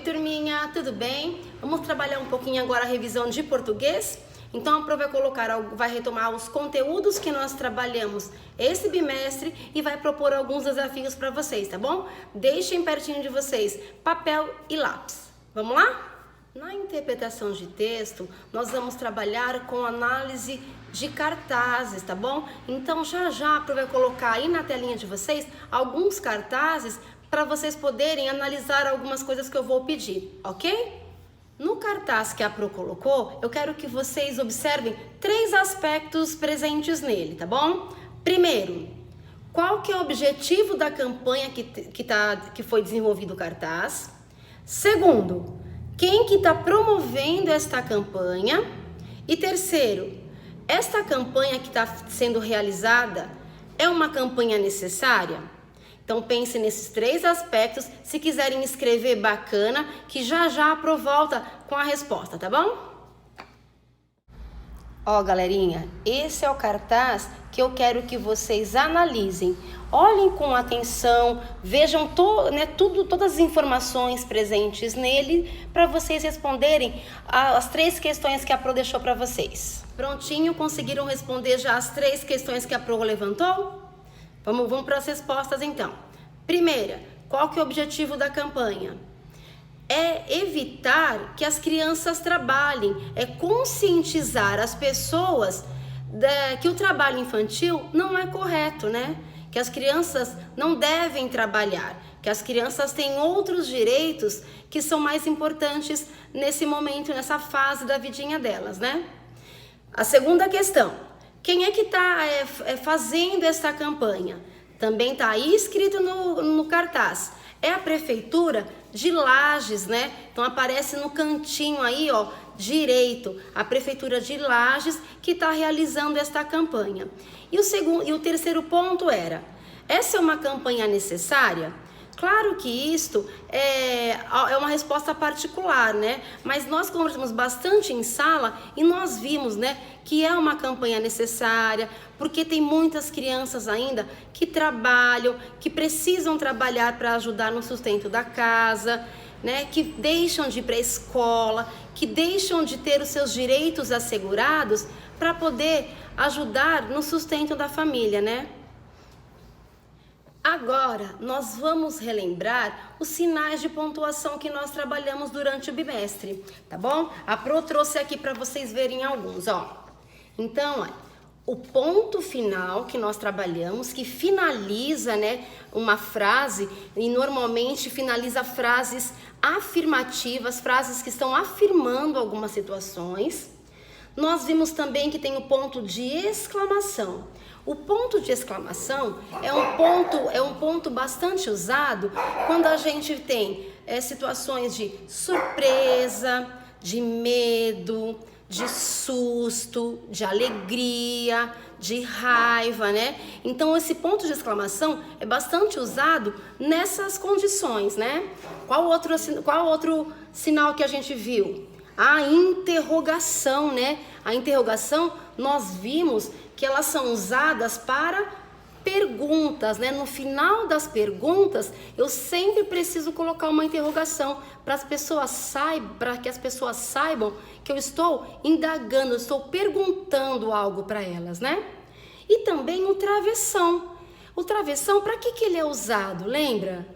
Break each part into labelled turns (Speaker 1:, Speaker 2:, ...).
Speaker 1: turminha, tudo bem? Vamos trabalhar um pouquinho agora a revisão de português? Então a Pro vai retomar os conteúdos que nós trabalhamos esse bimestre e vai propor alguns desafios para vocês, tá bom? Deixem pertinho de vocês papel e lápis. Vamos lá? Na interpretação de texto, nós vamos trabalhar com análise de cartazes, tá bom? Então já a Pro vai colocar aí na telinha de vocês alguns cartazes para vocês poderem analisar algumas coisas que eu vou pedir, ok? No cartaz que a Pro colocou, eu quero que vocês observem 3 aspectos presentes nele, tá bom? Primeiro, qual que é o objetivo da campanha que foi desenvolvido o cartaz? Segundo, quem que está promovendo esta campanha? E terceiro, esta campanha que está sendo realizada é uma campanha necessária? Então pense nesses 3 aspectos. Se quiserem escrever, bacana, que já a Pro volta com a resposta, tá bom? Ó, galerinha, esse é o cartaz que eu quero que vocês analisem. Olhem com atenção, vejam todas as informações presentes nele para vocês responderem as 3 questões que a Pro deixou para vocês. Prontinho? Conseguiram responder já as 3 questões que a Pro levantou? Vamos para as respostas então. Primeira, qual que é o objetivo da campanha? É evitar que as crianças trabalhem, é conscientizar as pessoas que o trabalho infantil não é correto, né? Que as crianças não devem trabalhar, que as crianças têm outros direitos que são mais importantes nesse momento, nessa fase da vidinha delas, né? A segunda questão, quem é que está fazendo essa campanha? Também está aí escrito no cartaz. É a Prefeitura de Lages, né? Então aparece no cantinho aí, ó, direito, a Prefeitura de Lages que está realizando esta campanha. E o terceiro ponto era, essa é uma campanha necessária? Claro que isto é uma resposta particular, né? Mas nós conversamos bastante em sala e nós vimos, né, que é uma campanha necessária, porque tem muitas crianças ainda que trabalham, que precisam trabalhar para ajudar no sustento da casa, né? Que deixam de ir para a escola, que deixam de ter os seus direitos assegurados para poder ajudar no sustento da família, né? Agora, nós vamos relembrar os sinais de pontuação que nós trabalhamos durante o bimestre, tá bom? A Pro trouxe aqui para vocês verem alguns, ó. Então, ó, o ponto final que nós trabalhamos, que finaliza, né, uma frase, e normalmente finaliza frases afirmativas, frases que estão afirmando algumas situações. Nós vimos também que tem o ponto de exclamação. O ponto de exclamação é um ponto bastante usado quando a gente tem situações de surpresa, de medo, de susto, de alegria, de raiva, né? Então esse ponto de exclamação é bastante usado nessas condições, né? Qual outro sinal que a gente viu? A interrogação, né? A interrogação, nós vimos que elas são usadas para perguntas, né? No final das perguntas, eu sempre preciso colocar uma interrogação para que as pessoas saibam que eu estou indagando, eu estou perguntando algo para elas, né? E também o travessão. O travessão, para que ele é usado? Lembra?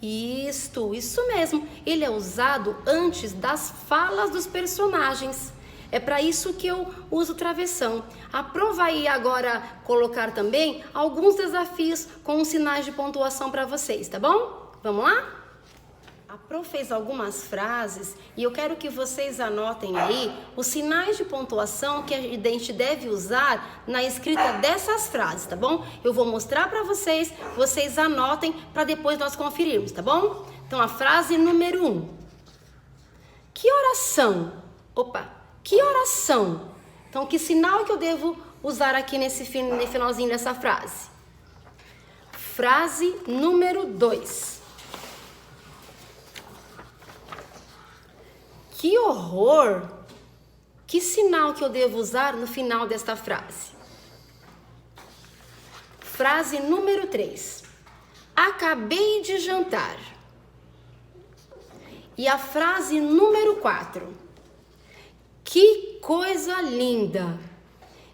Speaker 1: Isso mesmo. Ele é usado antes das falas dos personagens. É para isso que eu uso travessão. A Pro vai agora colocar também alguns desafios com os sinais de pontuação para vocês, tá bom? Vamos lá? A Pro fez algumas frases e eu quero que vocês anotem aí os sinais de pontuação que a gente deve usar na escrita dessas frases, tá bom? Eu vou mostrar para vocês, vocês anotem para depois nós conferirmos, tá bom? Então a frase número 1. Que oração? Que oração? Então, que sinal que eu devo usar aqui no finalzinho dessa frase? Frase número 2. Que horror! Que sinal que eu devo usar no final desta frase? Frase número 3. Acabei de jantar. E a frase número 4. Que coisa linda!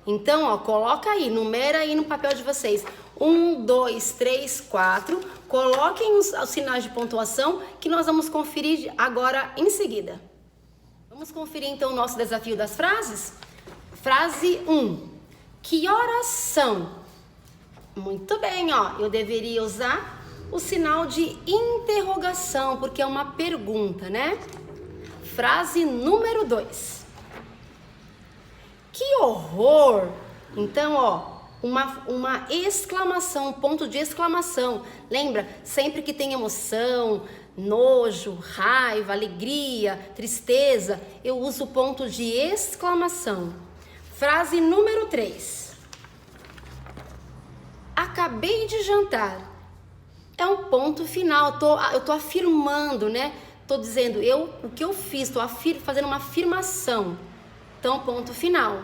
Speaker 1: Então, ó, coloca aí, numera aí no papel de vocês. 1, 2, 3, 4. Coloquem os sinais de pontuação que nós vamos conferir agora em seguida. Vamos conferir então o nosso desafio das frases? Frase 1. Que horas são? Muito bem, ó. Eu deveria usar o sinal de interrogação, porque é uma pergunta, né? Frase número 2. Que horror! Então, ó, uma exclamação, ponto de exclamação. Lembra? Sempre que tem emoção, nojo, raiva, alegria, tristeza, eu uso o ponto de exclamação. Frase número 3. Acabei de jantar. É um ponto final, eu tô afirmando, né? Tô dizendo o que eu fiz, tô fazendo uma afirmação. Então, ponto final.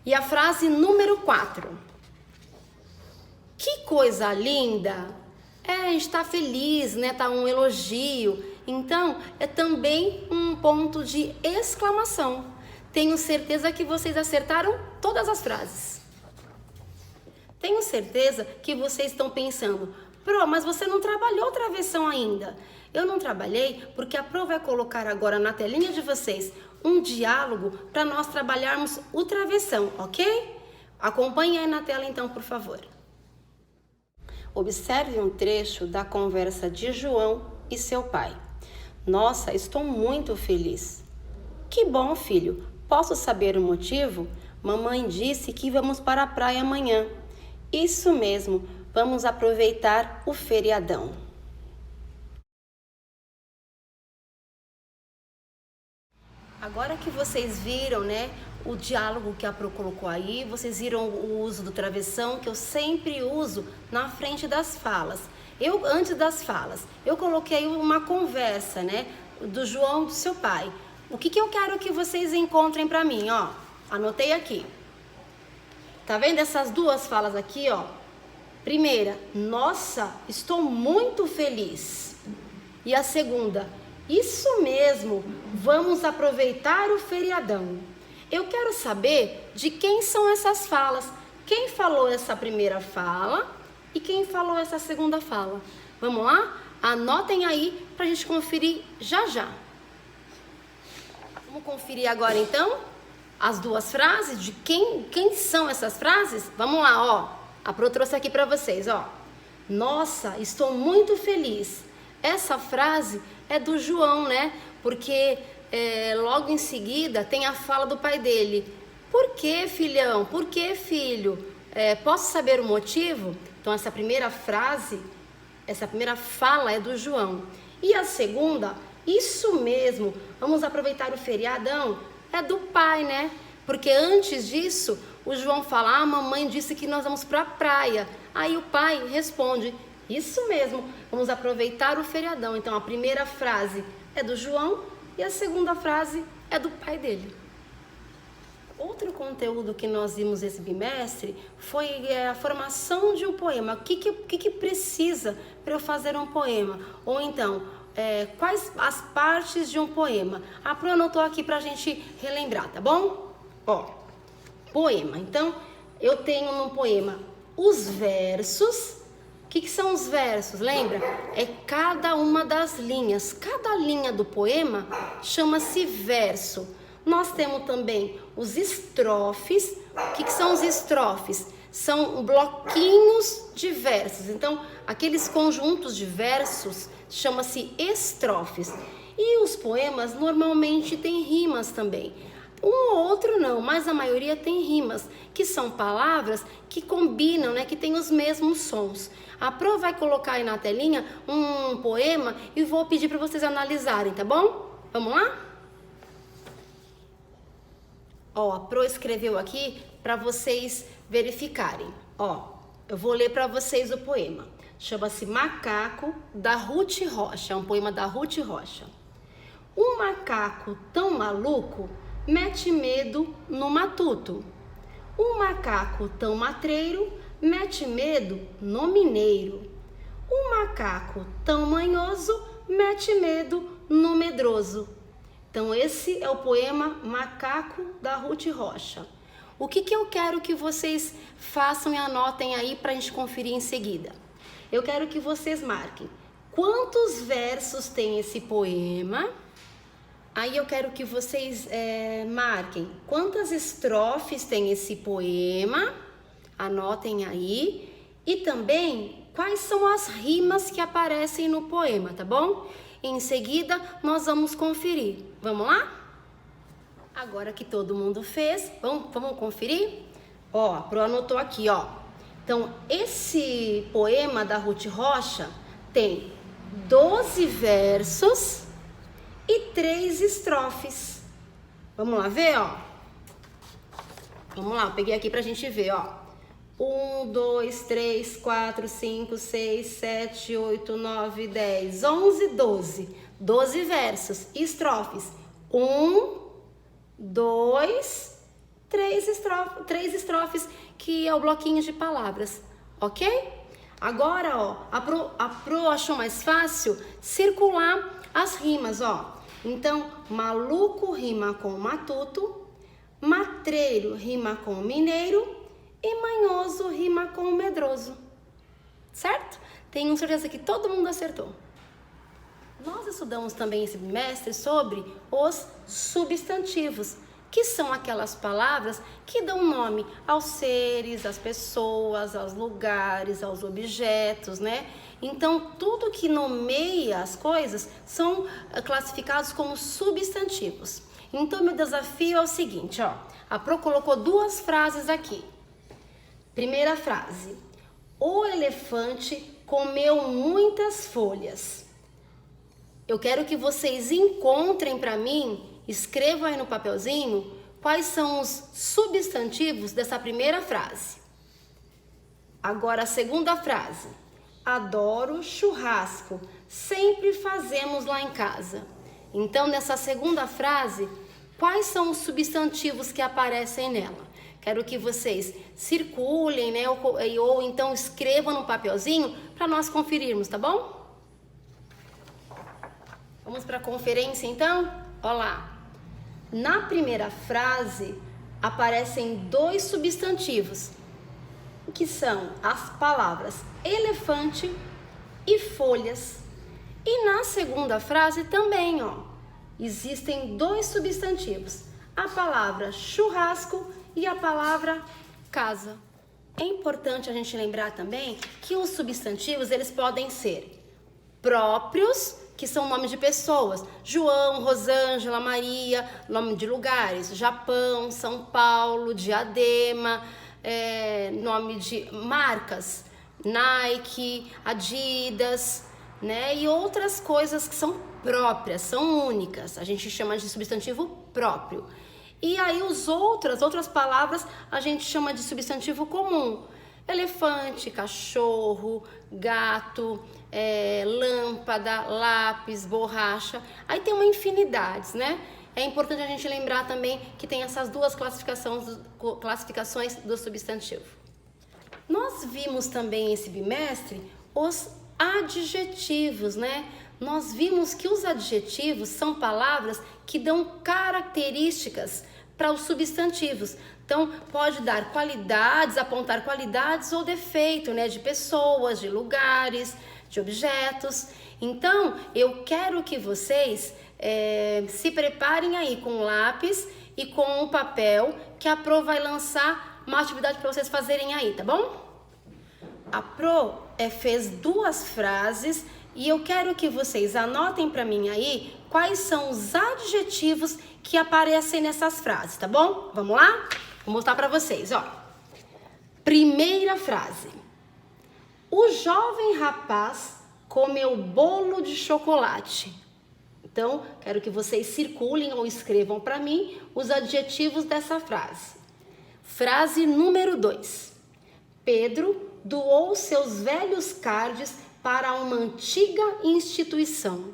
Speaker 1: E a frase número 4. Que coisa linda! A gente tá feliz, né? Tá um elogio. Então, é também um ponto de exclamação. Tenho certeza que vocês acertaram todas as frases. Tenho certeza que vocês estão pensando, Pro, mas você não trabalhou travessão ainda. Eu não trabalhei porque a Pro vai colocar agora na telinha de vocês um diálogo para nós trabalharmos o travessão, ok? Acompanhe aí na tela então, por favor. Observe um trecho da conversa de João e seu pai. Nossa, estou muito feliz. Que bom, filho. Posso saber o motivo? Mamãe disse que vamos para a praia amanhã. Isso mesmo, vamos aproveitar o feriadão. Agora que vocês viram, né, o diálogo que a Pro colocou aí, vocês viram o uso do travessão, que eu sempre uso na frente das falas. Antes das falas, eu coloquei uma conversa, né, do João e do seu pai. O que eu quero que vocês encontrem para mim, ó? Anotei aqui. Tá vendo essas duas falas aqui, ó? Primeira, nossa, estou muito feliz. E a segunda, isso mesmo, vamos aproveitar o feriadão. Eu quero saber de quem são essas falas. Quem falou essa primeira fala e quem falou essa segunda fala. Vamos lá? Anotem aí pra gente conferir já já. Vamos conferir agora então as duas frases de quem são essas frases? Vamos lá, ó. A Pro trouxe aqui pra vocês, ó. Nossa, estou muito feliz. Essa frase é do João, né? Porque logo em seguida tem a fala do pai dele. Por que, filhão? Por que, filho? Posso saber o motivo? Então essa primeira frase, essa primeira fala é do João. E a segunda, isso mesmo, vamos aproveitar o feriadão, é do pai, né? Porque antes disso, o João fala, a mamãe disse que nós vamos para a praia. Aí o pai responde, isso mesmo, vamos aproveitar o feriadão. Então a primeira frase é do João e a segunda frase é do pai dele. Outro conteúdo que nós vimos esse bimestre foi a formação de um poema. O que precisa para eu fazer um poema? Ou então, quais as partes de um poema? A Pro anotou aqui para a gente relembrar, tá bom? Ó, poema. Então, eu tenho no poema os versos. O que são os versos? Lembra? É cada uma das linhas. Cada linha do poema chama-se verso. Nós temos também os estrofes. O que são os estrofes? São bloquinhos de versos. Então, aqueles conjuntos de versos chama-se estrofes. E os poemas normalmente têm rimas também. Um ou outro não, mas a maioria tem rimas, que são palavras que combinam, né, que tem os mesmos sons. A Pro vai colocar aí na telinha um poema e vou pedir para vocês analisarem, tá bom? Vamos lá? Ó, a Pro escreveu aqui para vocês verificarem. Ó, eu vou ler para vocês o poema. Chama-se Macaco, da Ruth Rocha, é um poema da Ruth Rocha. Um macaco tão maluco mete medo no matuto. Um macaco tão matreiro mete medo no mineiro. Um macaco tão manhoso mete medo no medroso. Então esse é o poema Macaco, da Ruth Rocha. O que eu quero que vocês façam e anotem aí para a gente conferir em seguida? Eu quero que vocês marquem quantos versos tem esse poema. Aí eu quero que vocês marquem quantas estrofes tem esse poema. Anotem aí. E também quais são as rimas que aparecem no poema, tá bom? Em seguida nós vamos conferir. Vamos lá? Agora que todo mundo fez, vamos conferir? Ó, a Pro anotou aqui, ó. Então, esse poema da Ruth Rocha tem 12 versos e 3 estrofes. Vamos lá ver, ó? Vamos lá, eu peguei aqui pra gente ver, ó. 1, 2, 3, 4, 5, 6, 7, 8, 9, 10, 11, 12. 12 versos e estrofes. 1, 2, 3 estrofes, que é o bloquinho de palavras, ok? Agora, ó, a Pro achou mais fácil circular as rimas, ó. Então, maluco rima com matuto, matreiro rima com mineiro e manhoso rima com medroso, certo? Tenho certeza que todo mundo acertou. Nós estudamos também esse bimestre sobre os substantivos, que são aquelas palavras que dão nome aos seres, às pessoas, aos lugares, aos objetos, né? Então, tudo que nomeia as coisas são classificados como substantivos. Então, meu desafio é o seguinte, ó. A Pro colocou 2 frases aqui. Primeira frase: o elefante comeu muitas folhas. Eu quero que vocês encontrem para mim, escrevam aí no papelzinho, quais são os substantivos dessa primeira frase. Agora a segunda frase: adoro churrasco, sempre fazemos lá em casa. Então, nessa segunda frase, quais são os substantivos que aparecem nela? Quero que vocês circulem, né, ou então escrevam no papelzinho para nós conferirmos, tá bom? Vamos para a conferência então? Olha lá. Na primeira frase aparecem 2 substantivos, que são as palavras elefante e folhas. E na segunda frase também, ó, existem 2 substantivos, a palavra churrasco e a palavra casa. É importante a gente lembrar também que os substantivos, eles podem ser próprios, que são nomes de pessoas, João, Rosângela, Maria, nome de lugares, Japão, São Paulo, Diadema, nome de marcas, Nike, Adidas, né? E outras coisas que são próprias, são únicas, a gente chama de substantivo próprio. E aí as outras palavras a gente chama de substantivo comum. Elefante, cachorro, gato, lâmpada, lápis, borracha. Aí tem uma infinidade, né? É importante a gente lembrar também que tem essas 2 classificações do substantivo. Nós vimos também esse bimestre os adjetivos, né? Nós vimos que os adjetivos são palavras que dão características para os substantivos. Então, pode dar qualidades, apontar qualidades ou defeito, né? De pessoas, de lugares, de objetos. Então, eu quero que vocês se preparem aí com lápis e com o papel, que a Pro vai lançar uma atividade para vocês fazerem aí, tá bom? A Pro fez 2 frases e eu quero que vocês anotem para mim aí quais são os adjetivos que aparecem nessas frases, tá bom? Vamos lá? Vou mostrar para vocês, ó. Primeira frase: o jovem rapaz comeu bolo de chocolate. Então, quero que vocês circulem ou escrevam para mim os adjetivos dessa frase. Frase número 2: Pedro doou seus velhos cards para uma antiga instituição.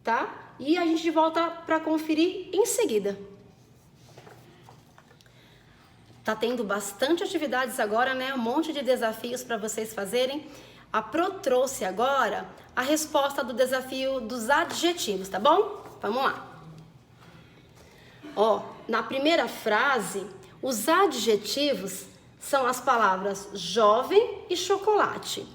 Speaker 1: Tá? E a gente volta para conferir em seguida. Tá tendo bastante atividades agora, né? Um monte de desafios para vocês fazerem. A Pro trouxe agora a resposta do desafio dos adjetivos, tá bom? Vamos lá. Ó, na primeira frase, os adjetivos são as palavras jovem e chocolate.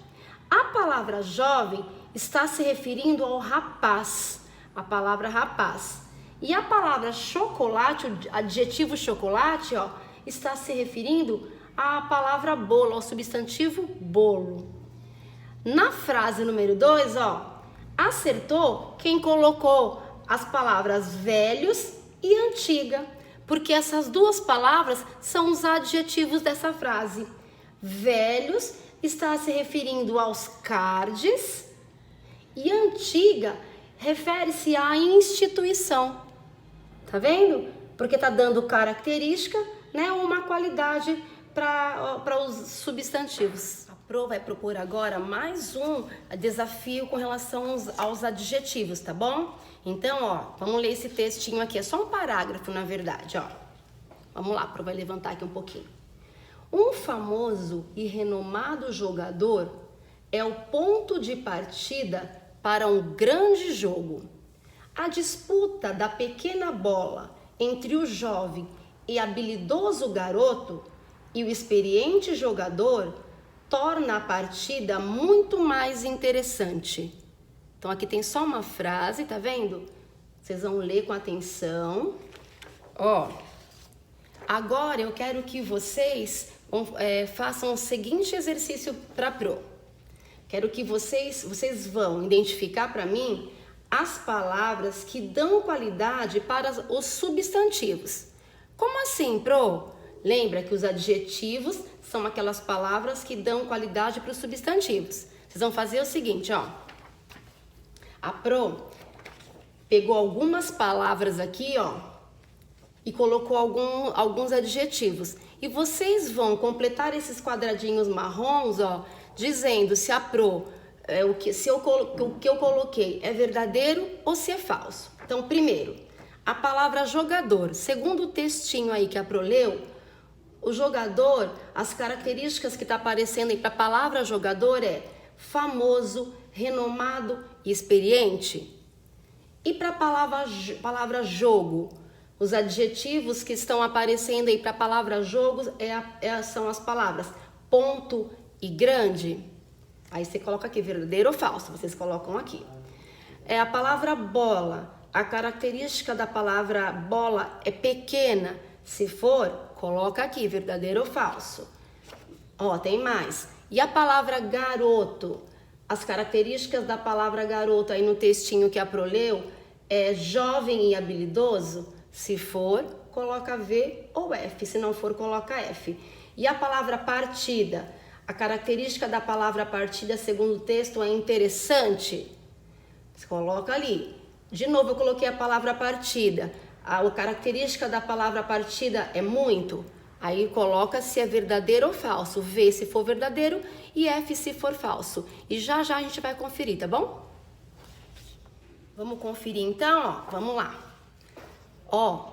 Speaker 1: A palavra jovem está se referindo ao rapaz, a palavra rapaz. E a palavra chocolate, o adjetivo chocolate, ó, está se referindo à palavra bolo, ao substantivo bolo. Na frase número 2, ó, acertou quem colocou as palavras velhos e antiga, porque essas duas palavras são os adjetivos dessa frase. Velhos está se referindo aos cards e antiga refere-se à instituição. Tá vendo? Porque tá dando característica, né, uma qualidade para os substantivos. A Pro vai propor agora mais um desafio com relação aos adjetivos, tá bom? Então, ó, vamos ler esse textinho aqui, é só um parágrafo, na verdade, ó. Vamos lá, a Pro vai levantar aqui um pouquinho. Um famoso e renomado jogador é o ponto de partida para um grande jogo. A disputa da pequena bola entre o jovem e habilidoso garoto e o experiente jogador torna a partida muito mais interessante. Então aqui tem só uma frase, tá vendo? Vocês vão ler com atenção. Ó, agora eu quero que vocês façam o seguinte exercício para Pro. Quero que vocês vão identificar para mim as palavras que dão qualidade para os substantivos. Como assim, Pro? Lembra que os adjetivos são aquelas palavras que dão qualidade para os substantivos. Vocês vão fazer o seguinte, ó. A Pro pegou algumas palavras aqui, ó, e colocou alguns adjetivos. E vocês vão completar esses quadradinhos marrons, ó, dizendo se a Pro, o que eu coloquei é verdadeiro ou se é falso. Então, primeiro, a palavra jogador. Segundo o textinho aí que a Pro leu, o jogador, as características que está aparecendo aí para a palavra jogador é famoso, renomado e experiente. E para a palavra jogo, os adjetivos que estão aparecendo aí para a palavra jogo são as palavras ponto e grande. Aí você coloca aqui verdadeiro ou falso, vocês colocam aqui. É a palavra bola. A característica da palavra bola é pequena. Se for, coloca aqui verdadeiro ou falso. Ó, tem mais. E a palavra garoto? As características da palavra garoto aí no textinho que a Pro leu é jovem e habilidoso. Se for, coloca V ou F. Se não for, coloca F. E a palavra partida? A característica da palavra partida, segundo o texto, é interessante. Você coloca ali. De novo, eu coloquei a palavra partida. A característica da palavra partida é muito. Aí coloca se é verdadeiro ou falso. V se for verdadeiro e F se for falso. E já a gente vai conferir, tá bom? Vamos conferir então, ó. Vamos lá. Ó.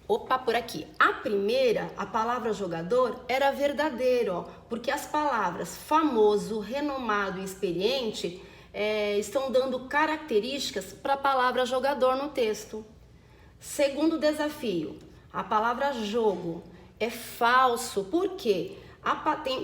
Speaker 1: Opa, por aqui. A primeira, a palavra jogador, era verdadeiro, ó, porque as palavras famoso, renomado e experiente estão dando características para a palavra jogador no texto. Segundo desafio, a palavra jogo é falso, porque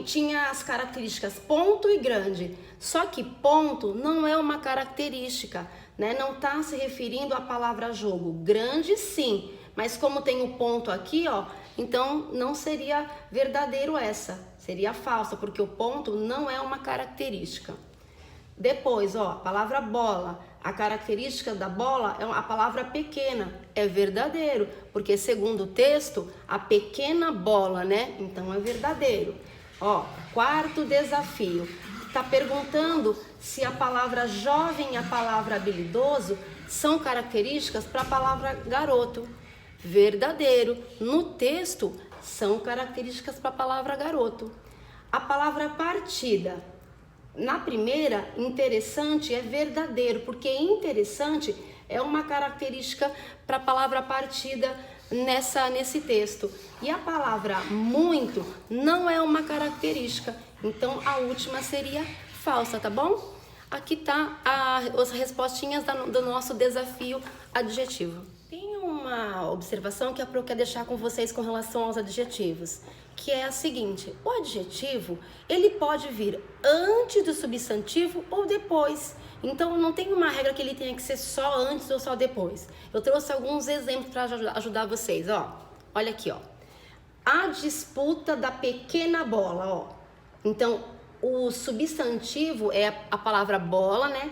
Speaker 1: tinha as características ponto e grande, só que ponto não é uma característica, né? Não está se referindo à palavra jogo. Grande sim, mas como tem o ponto aqui, ó, então não seria verdadeiro essa, seria falsa, porque o ponto não é uma característica. Depois, ó, a palavra bola, a característica da bola é a palavra pequena, é verdadeiro, porque segundo o texto, a pequena bola, né? Então é verdadeiro. Ó, quarto desafio, tá perguntando se a palavra jovem e a palavra habilidoso são características para a palavra garoto. Verdadeiro. No texto, são características para a palavra garoto. A palavra partida. Na primeira, interessante é verdadeiro, porque interessante é uma característica para a palavra partida nesse texto. E a palavra muito não é uma característica, então a última seria falsa, tá bom? Aqui tá as respostinhas do nosso desafio adjetivo. Tem uma observação que a Pro quer deixar com vocês com relação aos adjetivos, que é a seguinte: o adjetivo, ele pode vir antes do substantivo ou depois. Então, não tem uma regra que ele tenha que ser só antes ou só depois. Eu trouxe alguns exemplos para ajudar vocês, ó. Olha aqui, ó. A disputa da pequena bola, ó. Então, o substantivo é a palavra bola, né?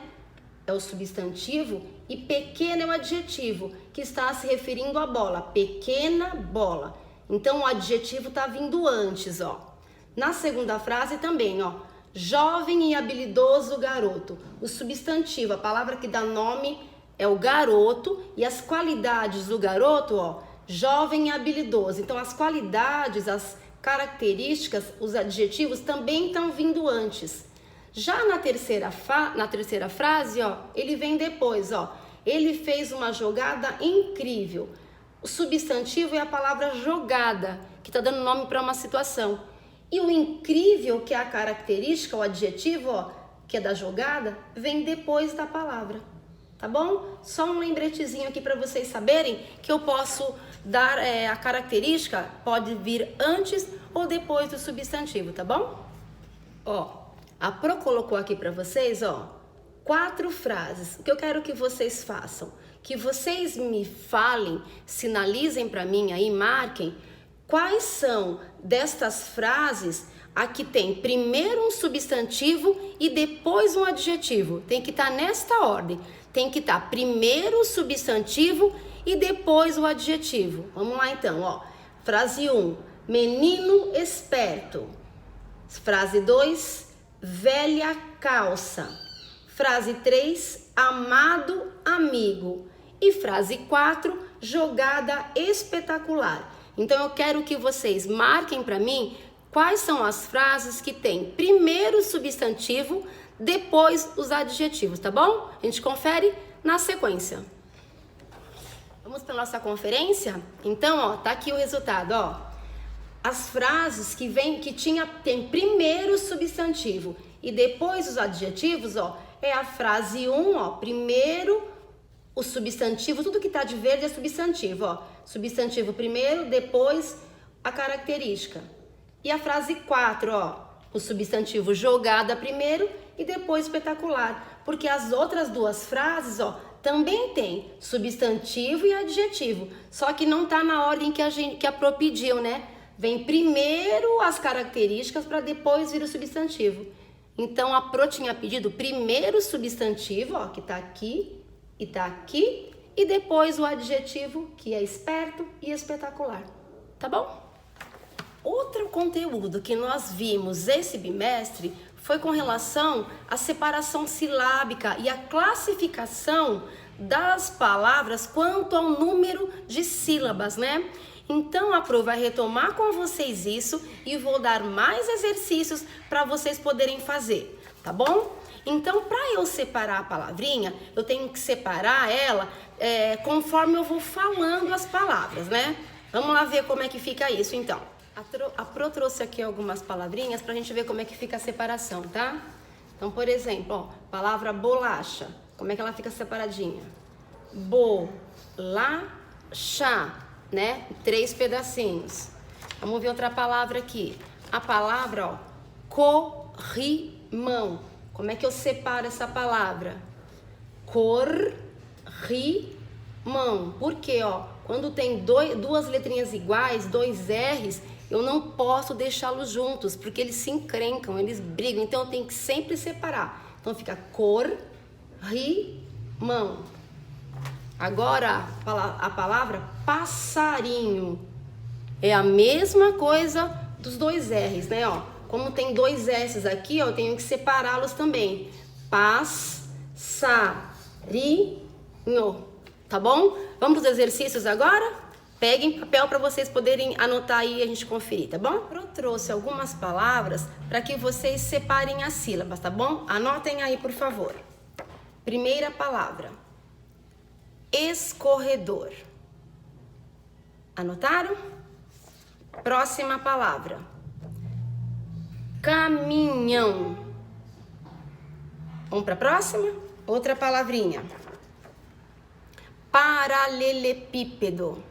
Speaker 1: É o substantivo, e pequena é o adjetivo, que está se referindo à bola. Pequena bola. Então, o adjetivo está vindo antes, ó. Na segunda frase também, ó. Jovem e habilidoso garoto. O substantivo, a palavra que dá nome é o garoto, e as qualidades do garoto, ó. Jovem e habilidoso. Então, as qualidades, as características, os adjetivos também estão vindo antes. Já na terceira frase, ó, ele vem depois, ó. Ele fez uma jogada incrível. O substantivo é a palavra jogada, que está dando nome para uma situação. E o incrível, que é a característica, o adjetivo, ó, que é da jogada, vem depois da palavra. Tá bom? Só um lembretezinho aqui para vocês saberem que eu posso dar a característica, pode vir antes ou depois do substantivo, tá bom? Ó, a Pro colocou aqui para vocês, ó, 4 frases. O que eu quero que vocês façam? Que vocês me falem, sinalizem para mim aí, marquem, quais são destas frases a que tem primeiro um substantivo e depois um adjetivo. Tem que estar nesta ordem. Tem que estar primeiro o substantivo e depois o adjetivo. Vamos lá então, ó. Frase 1, menino esperto. Frase 2, velha calça. Frase 3, amado amigo. E frase 4, jogada espetacular. Então eu quero que vocês marquem para mim quais são as frases que tem primeiro o substantivo, depois os adjetivos, tá bom? A gente confere na sequência. Vamos para nossa conferência? Então, ó, tá aqui o resultado, ó. As frases que tem primeiro o substantivo e depois os adjetivos, ó, é a frase 1, ó, primeiro o substantivo, tudo que tá de verde é substantivo, ó. Substantivo primeiro, depois a característica. E a frase 4, ó, o substantivo jogada primeiro e depois espetacular, porque as outras duas frases, ó, também tem substantivo e adjetivo, só que não tá na ordem que a Pro pediu, né? Vem primeiro as características para depois vir o substantivo. Então a Pro tinha pedido primeiro o substantivo, ó, que tá aqui e tá aqui, e depois o adjetivo, que é esperto e espetacular. Tá bom? Outro conteúdo que nós vimos esse bimestre foi com relação à separação silábica e à classificação das palavras quanto ao número de sílabas, né? Então a Pro vai retomar com vocês isso e vou dar mais exercícios para vocês poderem fazer, tá bom? Então, para eu separar a palavrinha, eu tenho que separar ela conforme eu vou falando as palavras, né? Vamos lá ver como é que fica isso, então. A Pro trouxe aqui algumas palavrinhas pra gente ver como é que fica a separação, tá? Então, por exemplo, ó, palavra bolacha. Como é que ela fica separadinha? Bolacha, né? 3 pedacinhos. Vamos ver outra palavra aqui. A palavra, ó, corrimão. Como é que eu separo essa palavra? Corrimão. Por quê, ó? Quando tem duas letrinhas iguais, 2 R's, eu não posso deixá-los juntos, porque eles se encrencam, eles brigam. Então, eu tenho que sempre separar. Então, fica corrimão. Agora, a palavra passarinho. É a mesma coisa dos 2 R's, né? Ó, como tem 2 S's aqui, ó, eu tenho que separá-los também. Passarinho. Tá bom? Vamos para os exercícios agora? Peguem papel para vocês poderem anotar aí e a gente conferir, tá bom? Eu trouxe algumas palavras para que vocês separem as sílabas, tá bom? Anotem aí, por favor. Primeira palavra. Escorredor. Anotaram? Próxima palavra. Caminhão. Vamos para a próxima? Outra palavrinha. Paralelepípedo.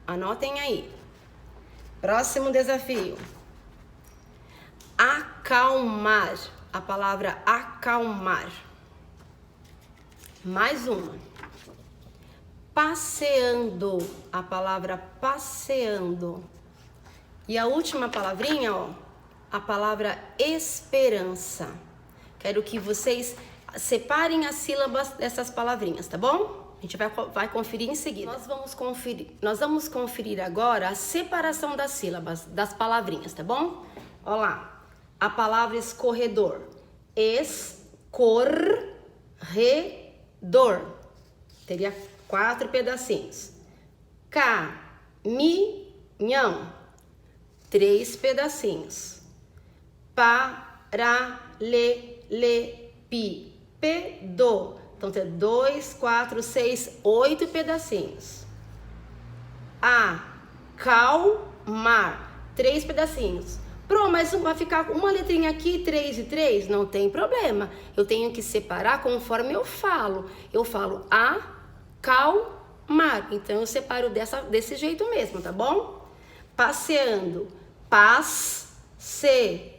Speaker 1: Anotem aí. Próximo desafio. Acalmar. A palavra acalmar. Mais uma. Passeando. A palavra passeando. E a última palavrinha, ó, a palavra esperança. Quero que vocês separem as sílabas dessas palavrinhas, tá bom? A gente vai conferir em seguida. Nós vamos conferir agora a separação das sílabas, das palavrinhas, tá bom? Olha lá. A palavra escorredor. Escorredor. Teria 4 pedacinhos. Caminhão. 3 pedacinhos. Paralelepípedo. Então tem 2, 4, 6, 8 pedacinhos. Acalmar. 3 pedacinhos. Pronto, mas vai ficar uma letrinha aqui, 3 e 3? Não tem problema. Eu tenho que separar conforme eu falo. Eu falo acalmar. Então eu separo desse jeito mesmo, tá bom? Passeando. Passeando.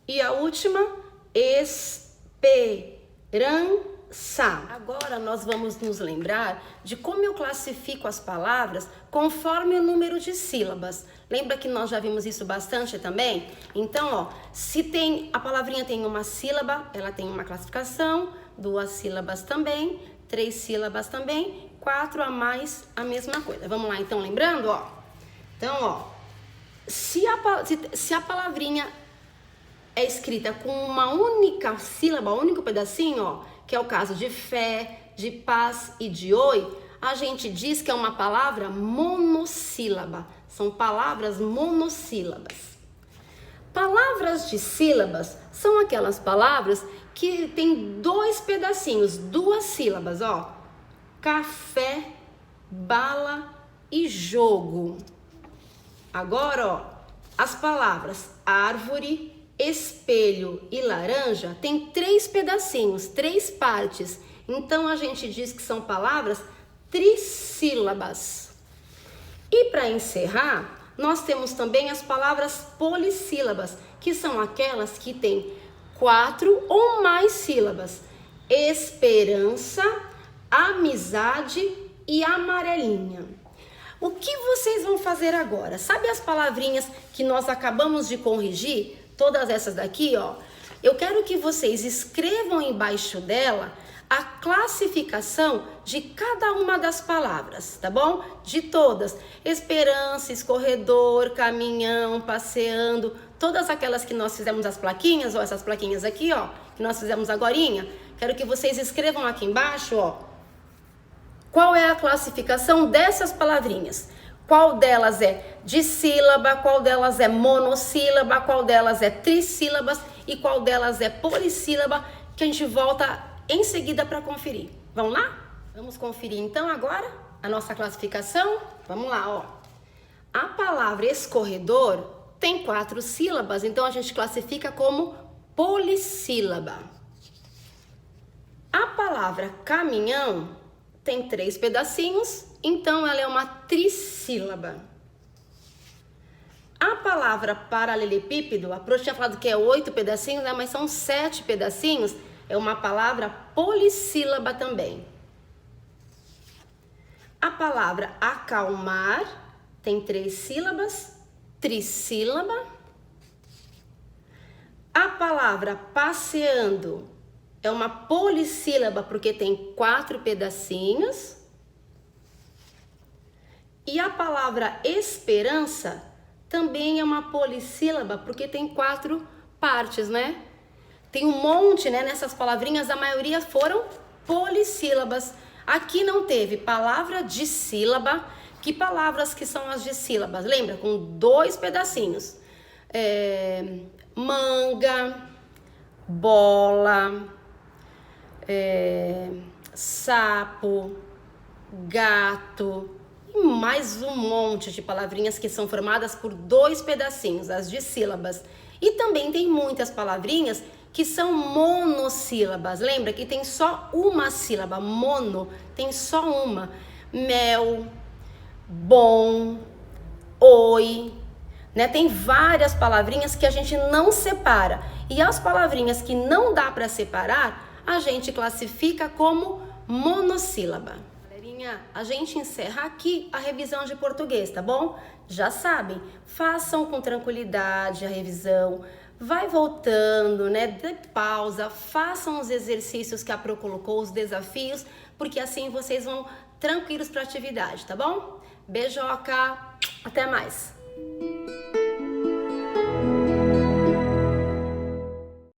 Speaker 1: E a última, esperança. Agora nós vamos nos lembrar de como eu classifico as palavras conforme o número de sílabas. Lembra que nós já vimos isso bastante também? Então, ó, se a palavrinha tem uma sílaba, ela tem uma classificação, 2 sílabas também, 3 sílabas também, 4 a mais, a mesma coisa. Vamos lá, então, lembrando, ó. Então, ó, se a palavrinha é escrita com uma única sílaba, um único pedacinho, ó, que é o caso de fé, de paz e de oi, a gente diz que é uma palavra monossílaba. São palavras monossílabas. Palavras de sílabas são aquelas palavras que tem 2 pedacinhos, 2 sílabas, ó. Café, bala e jogo. Agora, ó, as palavras árvore, espelho e laranja tem 3 pedacinhos, 3 partes. Então a gente diz que são palavras trissílabas. E para encerrar, nós temos também as palavras polissílabas, que são aquelas que têm 4 ou mais sílabas. Esperança, amizade e amarelinha. O que vocês vão fazer agora? Sabe as palavrinhas que nós acabamos de corrigir? Todas essas daqui, ó. Eu quero que vocês escrevam embaixo dela a classificação de cada uma das palavras, tá bom? De todas. Esperança, escorredor, caminhão, passeando, todas aquelas que nós fizemos as plaquinhas, ó, essas plaquinhas aqui, ó, que nós fizemos agorinha. Quero que vocês escrevam aqui embaixo, ó, qual é a classificação dessas palavrinhas. Qual delas é dissílaba, qual delas é monossílaba, qual delas é trissílabas e qual delas é polissílaba, que a gente volta em seguida para conferir. Vamos lá? Vamos conferir então agora a nossa classificação? Vamos lá, ó. A palavra escorredor tem 4 sílabas, então a gente classifica como polissílaba. A palavra caminhão tem 3 pedacinhos, então ela é uma trissílaba. A palavra paralelepípedo, a Pro tinha falado que é 8 pedacinhos, né? Mas são 7 pedacinhos, é uma palavra polissílaba também. A palavra acalmar tem 3 sílabas, trissílaba. A palavra passeando é uma polissílaba porque tem 4 pedacinhos. E a palavra esperança também é uma polissílaba porque tem 4 partes, né? Tem um monte, né? Nessas palavrinhas, a maioria foram polissílabas. Aqui não teve palavra de sílaba. Que palavras que são as de sílabas? Lembra? Com 2 pedacinhos. Manga, bola, sapo, gato e mais um monte de palavrinhas que são formadas por 2 pedacinhos, as de sílabas. E também tem muitas palavrinhas que são monossílabas. Lembra que tem só uma sílaba, mono, tem só uma. Mel, bom, oi, né? Tem várias palavrinhas que a gente não separa. E as palavrinhas que não dá para separar, a gente classifica como monossílaba. Galerinha, a gente encerra aqui a revisão de português, tá bom? Já sabem, façam com tranquilidade a revisão, vai voltando, né? Dê pausa, façam os exercícios que a Pro colocou, os desafios, porque assim vocês vão tranquilos para a atividade, tá bom? Beijoca, até mais!